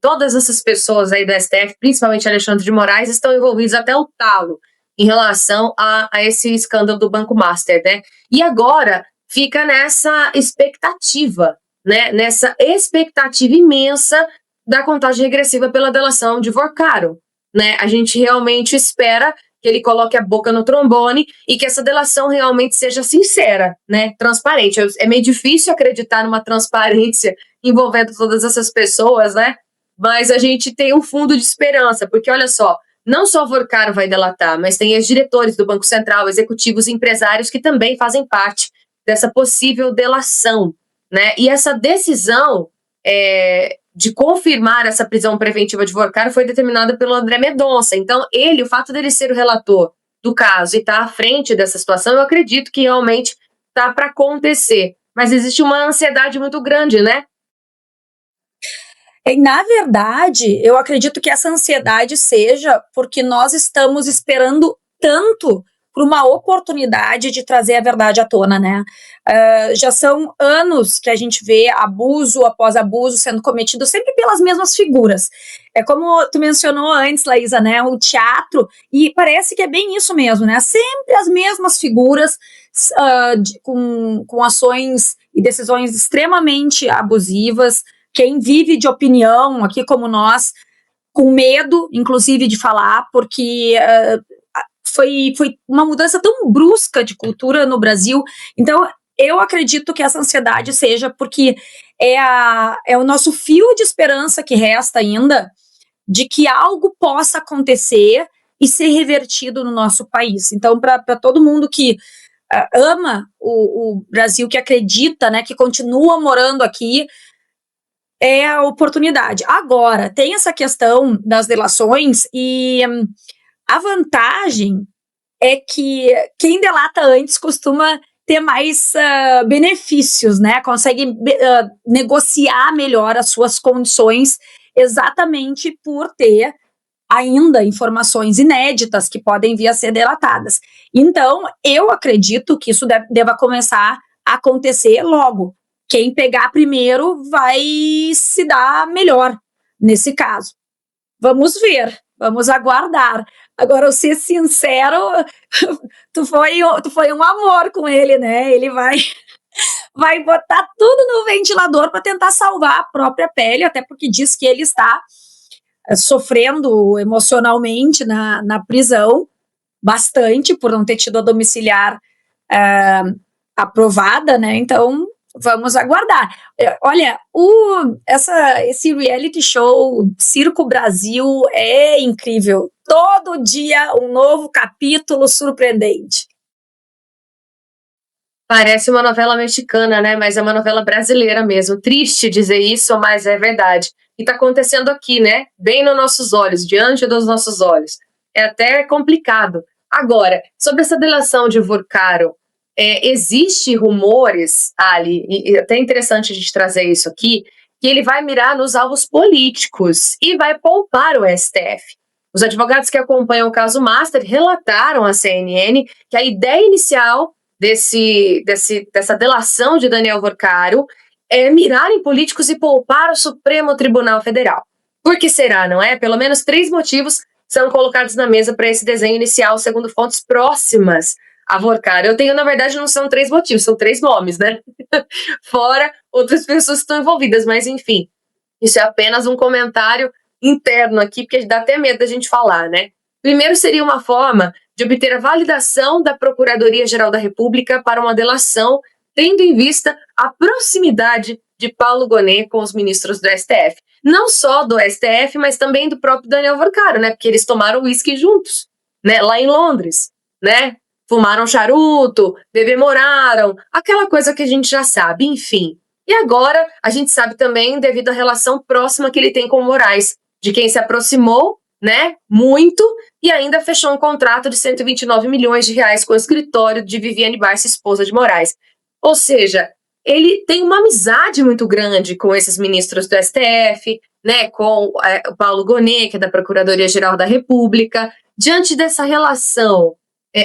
todas essas pessoas aí do STF, principalmente Alexandre de Moraes, estão envolvidos até o talo em relação a esse escândalo do Banco Master, né? E agora fica nessa expectativa, né? Nessa expectativa imensa da contagem regressiva pela delação de Vorcaro, né? A gente realmente espera que ele coloque a boca no trombone e que essa delação realmente seja sincera, né? Transparente. É meio difícil acreditar numa transparência envolvendo todas essas pessoas, né? Mas a gente tem um fundo de esperança, porque olha só, não só o Vorcaro vai delatar, mas tem os diretores do Banco Central, executivos e empresários que também fazem parte dessa possível delação, né? E essa decisão de confirmar essa prisão preventiva de Vorcaro foi determinada pelo André Mendonça. Então, o fato dele ser o relator do caso e estar à frente dessa situação, eu acredito que realmente está para acontecer. Mas existe uma ansiedade muito grande, né? Na verdade, eu acredito que essa ansiedade seja porque nós estamos esperando tanto por uma oportunidade de trazer a verdade à tona, né? Já são anos que a gente vê abuso após abuso sendo cometido sempre pelas mesmas figuras. É como tu mencionou antes, Laísa, né? O teatro, e parece que é bem isso mesmo, né? Sempre as mesmas figuras com ações e decisões extremamente abusivas. Quem vive de opinião, aqui como nós, com medo, inclusive, de falar, porque foi uma mudança tão brusca de cultura no Brasil. Então, eu acredito que essa ansiedade seja porque é o nosso fio de esperança que resta ainda de que algo possa acontecer e ser revertido no nosso país. Então, para todo mundo que ama o Brasil, que acredita, né, que continua morando aqui, é a oportunidade. Agora, tem essa questão das delações e a vantagem é que quem delata antes costuma ter mais benefícios, né? Consegue negociar melhor as suas condições exatamente por ter ainda informações inéditas que podem vir a ser delatadas. Então, eu acredito que isso deva começar a acontecer logo. Quem pegar primeiro vai se dar melhor nesse caso. Vamos ver, vamos aguardar. Agora, eu ser sincero, tu foi um amor com ele, né? Ele vai botar tudo no ventilador para tentar salvar a própria pele, até porque diz que ele está sofrendo emocionalmente na prisão, bastante, por não ter tido a domiciliar aprovada, né? Então, vamos aguardar. Olha, esse reality show Circo Brasil é incrível. Todo dia um novo capítulo surpreendente. Parece uma novela mexicana, né? Mas é uma novela brasileira mesmo. Triste dizer isso, mas é verdade. E está acontecendo aqui, né? Bem nos nossos olhos, diante dos nossos olhos. É até complicado. Agora, sobre essa delação de Vorcaro, existe rumores, Ali, e até interessante a gente trazer isso aqui, que ele vai mirar nos alvos políticos e vai poupar o STF. Os advogados que acompanham o caso Master relataram à CNN que a ideia inicial dessa delação de Daniel Vorcaro é mirar em políticos e poupar o Supremo Tribunal Federal. Por que será, não é? Pelo menos 3 motivos são colocados na mesa para esse desenho inicial, segundo fontes próximas a Vorcaro. Eu tenho, na verdade, não são 3 motivos, são 3 nomes, né? Fora outras pessoas que estão envolvidas, mas enfim, isso é apenas um comentário interno aqui, porque dá até medo da gente falar, né? Primeiro seria uma forma de obter a validação da Procuradoria-Geral da República para uma delação, tendo em vista a proximidade de Paulo Gonet com os ministros do STF. Não só do STF, mas também do próprio Daniel Vorcaro, né? Porque eles tomaram uísque juntos, né? Lá em Londres, né? Fumaram charuto, bebemoraram, aquela coisa que a gente já sabe, enfim. E agora a gente sabe também devido à relação próxima que ele tem com o Moraes, de quem se aproximou, né, muito, e ainda fechou um contrato de 129 milhões de reais com o escritório de Viviane Barça, esposa de Moraes. Ou seja, ele tem uma amizade muito grande com esses ministros do STF, né, com o Paulo Gonet, que é da Procuradoria-Geral da República. Diante dessa relação,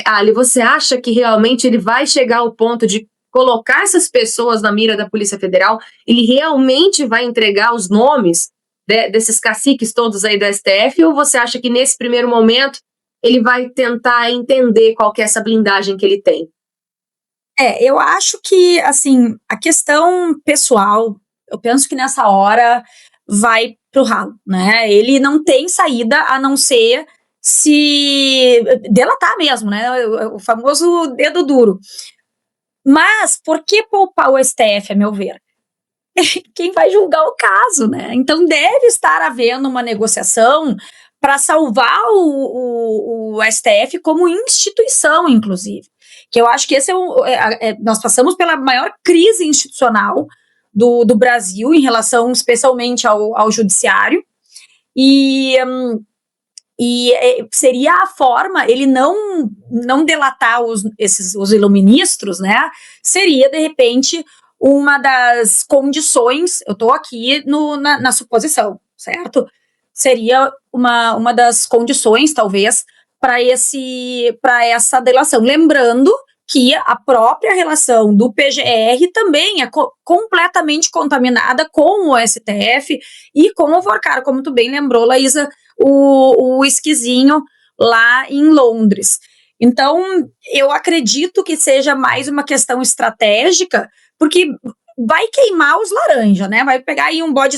Ali, você acha que realmente ele vai chegar ao ponto de colocar essas pessoas na mira da Polícia Federal? Ele realmente vai entregar os nomes desses caciques todos aí do STF, ou você acha que nesse primeiro momento ele vai tentar entender qual que é essa blindagem que ele tem? Eu acho que, assim, a questão pessoal, eu penso que nessa hora vai pro ralo, né? Ele não tem saída a não ser se delatar mesmo, né? O famoso dedo duro. Mas por que poupar o STF, a meu ver? Quem vai julgar o caso, né? Então deve estar havendo uma negociação para salvar o STF como instituição, inclusive. Que eu acho que esse nós passamos pela maior crise institucional do Brasil em relação especialmente ao judiciário, e seria a forma, ele não delatar os iluministros, né? Seria, de repente, uma das condições, eu estou aqui na suposição, certo? Seria uma das condições, talvez, para essa delação. Lembrando que a própria relação do PGR também é completamente contaminada com o STF e com o Forcar, como tu bem lembrou, Laísa, o esquisinho lá em Londres. Então, eu acredito que seja mais uma questão estratégica, porque vai queimar os laranja, né? Vai pegar aí um bode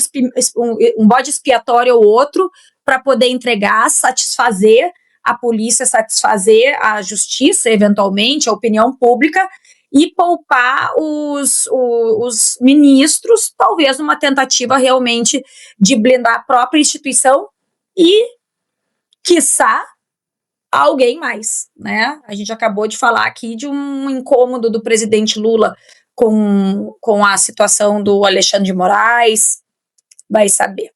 expiatório ou outro para poder entregar, satisfazer a polícia, satisfazer a justiça, eventualmente, a opinião pública, e poupar os ministros, talvez numa tentativa realmente de blindar a própria instituição e, quiçá, alguém mais, né? A gente acabou de falar aqui de um incômodo do presidente Lula com a situação do Alexandre de Moraes, vai saber.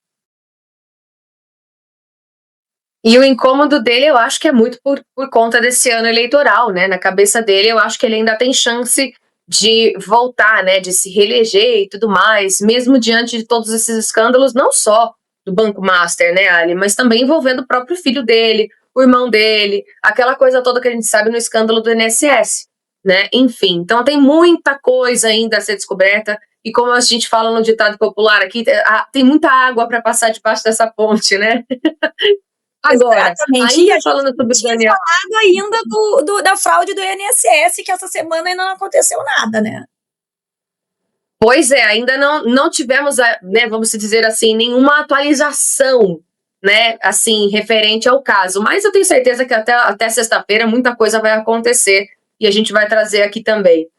E o incômodo dele, eu acho que é muito por conta desse ano eleitoral, né? Na cabeça dele, eu acho que ele ainda tem chance de voltar, né? De se reeleger e tudo mais, mesmo diante de todos esses escândalos, não só do Banco Master, né, Ali, mas também envolvendo o próprio filho dele, o irmão dele, aquela coisa toda que a gente sabe no escândalo do INSS, né? Enfim, então tem muita coisa ainda a ser descoberta. E como a gente fala no ditado popular aqui, tem muita água para passar debaixo dessa ponte, né? Agora, exatamente. ainda falando sobre o Daniel, falado ainda da fraude do INSS, que essa semana ainda não aconteceu nada, né? Pois é, ainda não tivemos, né, vamos dizer assim, nenhuma atualização, né, assim, referente ao caso. Mas eu tenho certeza que até sexta-feira muita coisa vai acontecer e a gente vai trazer aqui também.